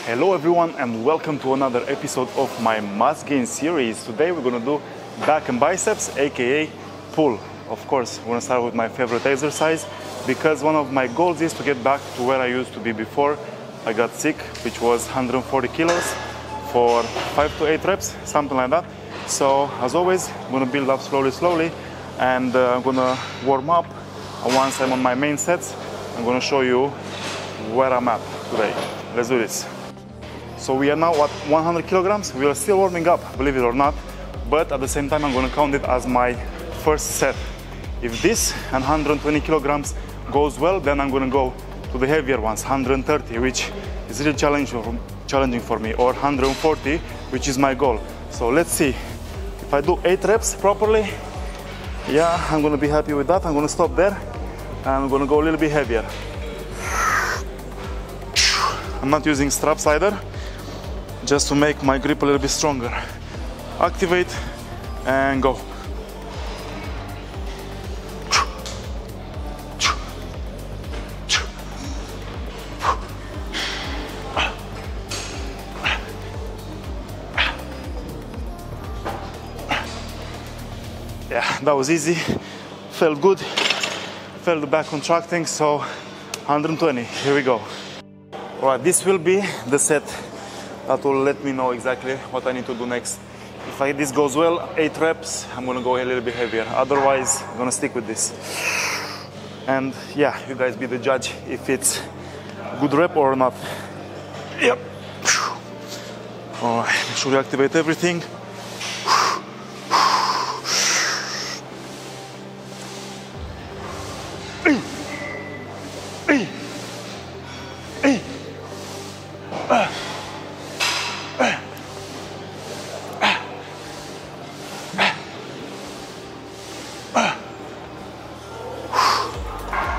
Hello everyone and welcome to another episode of my mass gain series. Today we're gonna do back and biceps, aka pull. Of course, we're gonna start with my favorite exercise because one of my goals is to get back to where I used to be before I got sick, which was 140 kilos for 5 to 8 reps, something like that. So as always, I'm gonna build up slowly and I'm gonna warm up. And once I'm on my main sets, I'm gonna show you where I'm at today. Let's do this. So we are now at 100 kilograms. We are still warming up, believe it or not, but at the same time, I'm gonna count it as my first set. If this and 120 kilograms goes well, then I'm gonna go to the heavier ones, 130, which is really challenging for me, or 140, which is my goal. So let's see. If I do 8 reps properly, yeah, I'm gonna be happy with that. I'm gonna stop there and I'm gonna go a little bit heavier. I'm not using straps either, just to make my grip a little bit stronger. Activate and go. Yeah, that was easy, felt good, felt the back contracting, so 120, here we go. All right, this will be the set that will let me know exactly what I need to do next. If this goes well, 8 reps, I'm gonna go a little bit heavier. Otherwise, I'm gonna stick with this. And yeah, you guys be the judge if it's a good rep or not. Yep. All right, make sure you activate everything.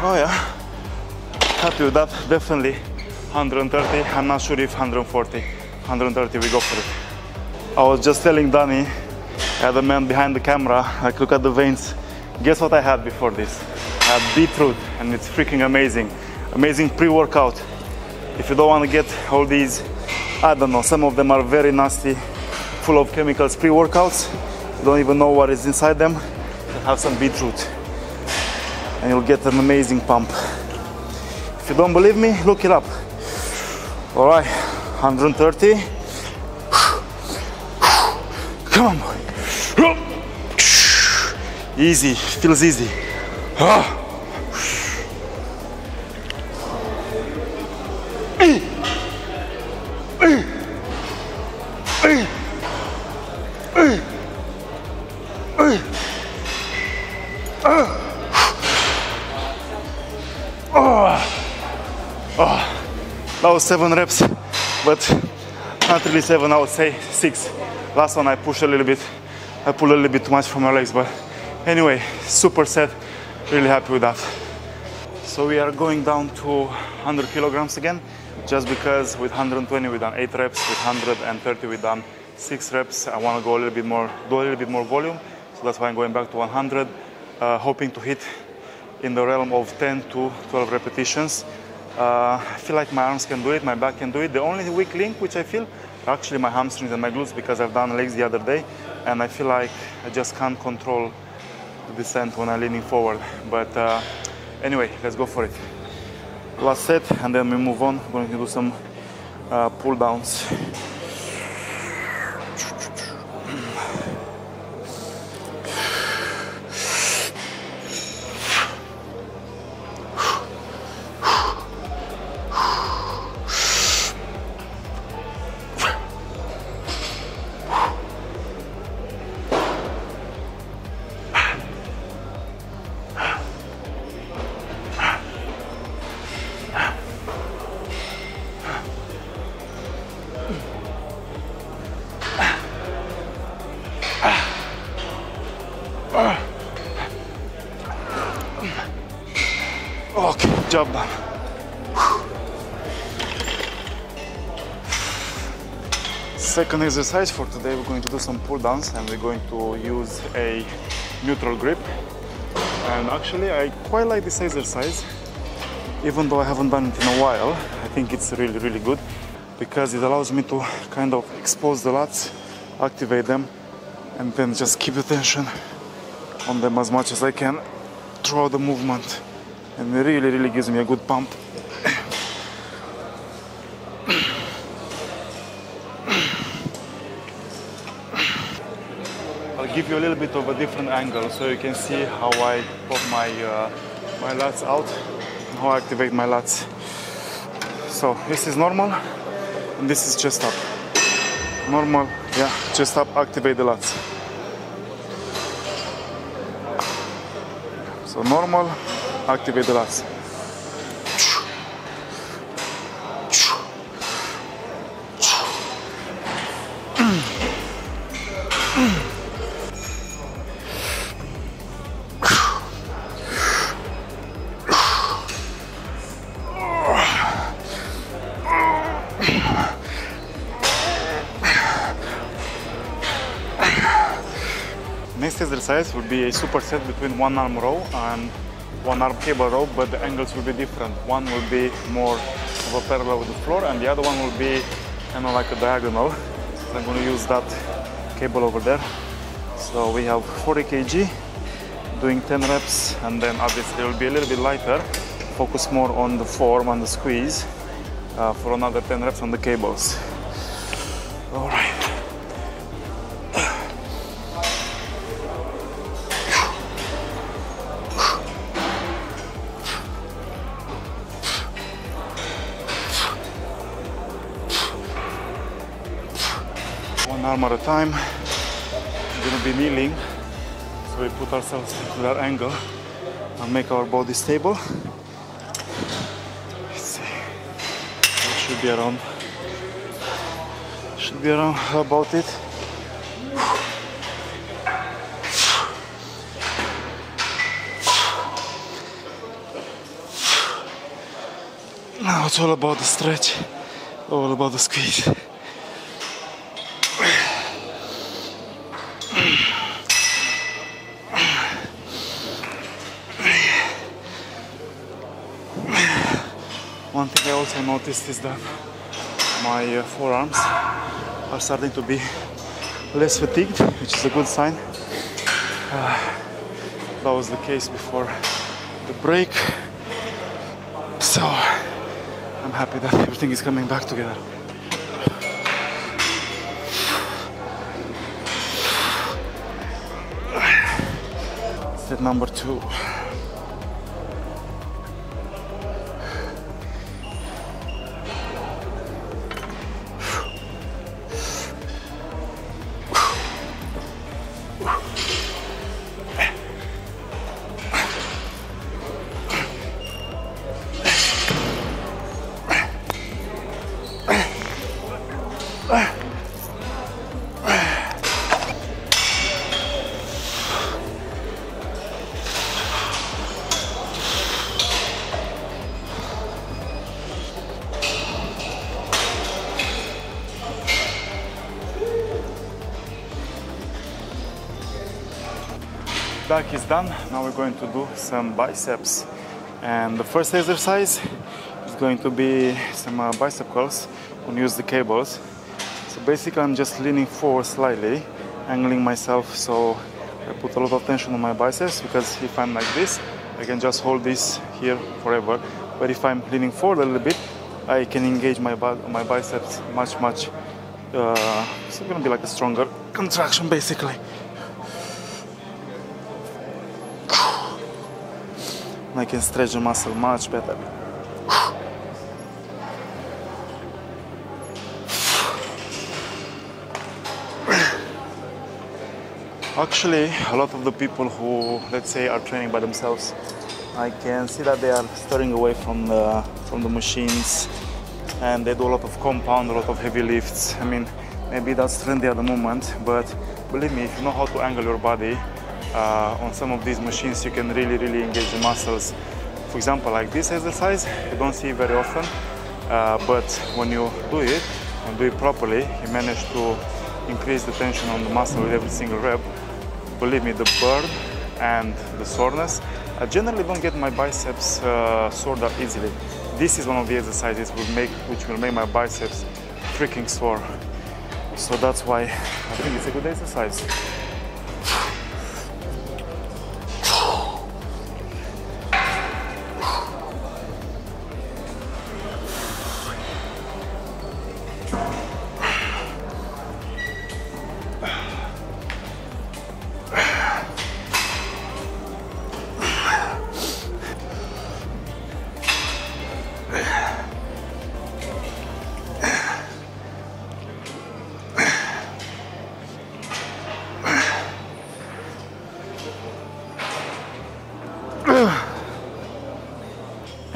Oh yeah, happy with that, definitely 130, I'm not sure if 140, 130 we go for it. I was just telling Danny, the man behind the camera, like look at the veins, guess what I had before this? I had beetroot and it's freaking amazing, amazing pre-workout. If you don't want to get all these, I don't know, some of them are very nasty, full of chemicals pre-workouts, you don't even know what is inside them, you have some beetroot. And you'll get an amazing pump. If you don't believe me, look it up. All right, 130. Come on. Easy, feels easy. That was 7 reps, but not really 7, I would say 6. Last one I pushed a little bit, I pulled a little bit too much from my legs, but anyway, super set, really happy with that. So we are going down to 100 kilograms again, just because with 120 we done 8 reps, with 130 we done 6 reps. I want to go a little bit more, do a little bit more volume, so that's why I'm going back to 100, hoping to hit in the realm of 10 to 12 repetitions. I feel like my arms can do it, my back can do it. The only weak link which I feel are actually my hamstrings and my glutes, because I've done legs the other day and I feel like I just can't control the descent when I'm leaning forward. But anyway, let's go for it. Last set and then we move on. We're going to do some pull downs. Okay, job done. Second exercise for today, we're going to do some pull downs and we're going to use a neutral grip. And actually I quite like this exercise even though I haven't done it in a while, I think it's really, really good because it allows me to kind of expose the lats, activate them, and then just keep the tension on them as much as I can throughout the movement. And it really, really gives me a good pump. I'll give you a little bit of a different angle so you can see how I pop my lats out and how I activate my lats. So this is normal and this is chest up. Normal, yeah, chest up, activate the lats. So normal, activate the lats. Next exercise will be a superset between one arm row and one arm cable row, but the angles will be different. One will be more of a parallel with the floor and the other one will be kind of like a diagonal. So I'm going to use that cable over there. So we have 40 kg, doing 10 reps, and then obviously it will be a little bit lighter, focus more on the form and the squeeze for another 10 reps on the cables. All right. One arm at a time. We're going to be kneeling, so we put ourselves into that angle and make our body stable. Let's see. It should be around about it. Now it's all about the stretch, all about the squeeze. One thing I also noticed is that my forearms are starting to be less fatigued, which is a good sign. That was the case before the break, so I'm happy that everything is coming back together. Set number 2. Back is done. Now we're going to do some biceps, and the first exercise is going to be some bicep curls. I'm going to use the cables. So basically I'm just leaning forward slightly, angling myself so I put a lot of tension on my biceps, because if I'm like this I can just hold this here forever, but if I'm leaning forward a little bit I can engage my biceps much. It's going to be like a stronger contraction basically. I can stretch the muscle much better. Actually, a lot of the people who, let's say, are training by themselves, I can see that they are steering away from the machines, and they do a lot of compound, a lot of heavy lifts. I mean, maybe that's trendy at the moment, but believe me, if you know how to angle your body, on some of these machines you can really engage the muscles. For example, like this exercise, you don't see it very often, but when you do it and do it properly, you manage to increase the tension on the muscle with every single rep. Believe me, the burn and the soreness I generally don't get my biceps sore that easily. This is one of the exercises which will make my biceps freaking sore. So that's why I think it's a good exercise.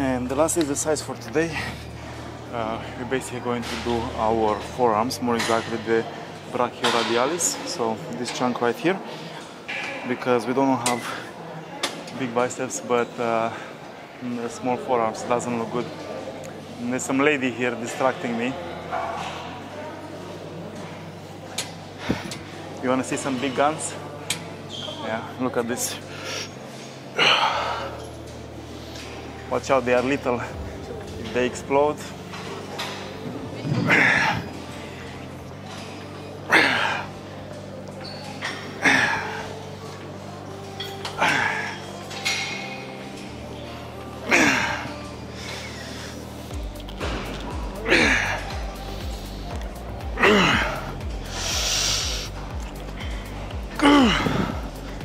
And the last exercise for today, we're basically going to do our forearms, more exactly the brachioradialis, so this chunk right here, because we don't have big biceps, but the small forearms doesn't look good. And there's some lady here distracting me. You want to see some big guns? Yeah, look at this. Watch out, they are little. If they explode.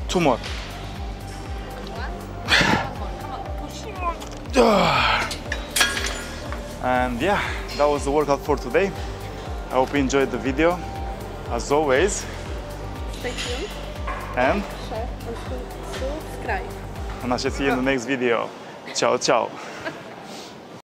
Two more. And yeah, that was the workout for today. I hope you enjoyed the video. As always, stay tuned and share and subscribe. And I shall see you in the next video. Ciao, ciao.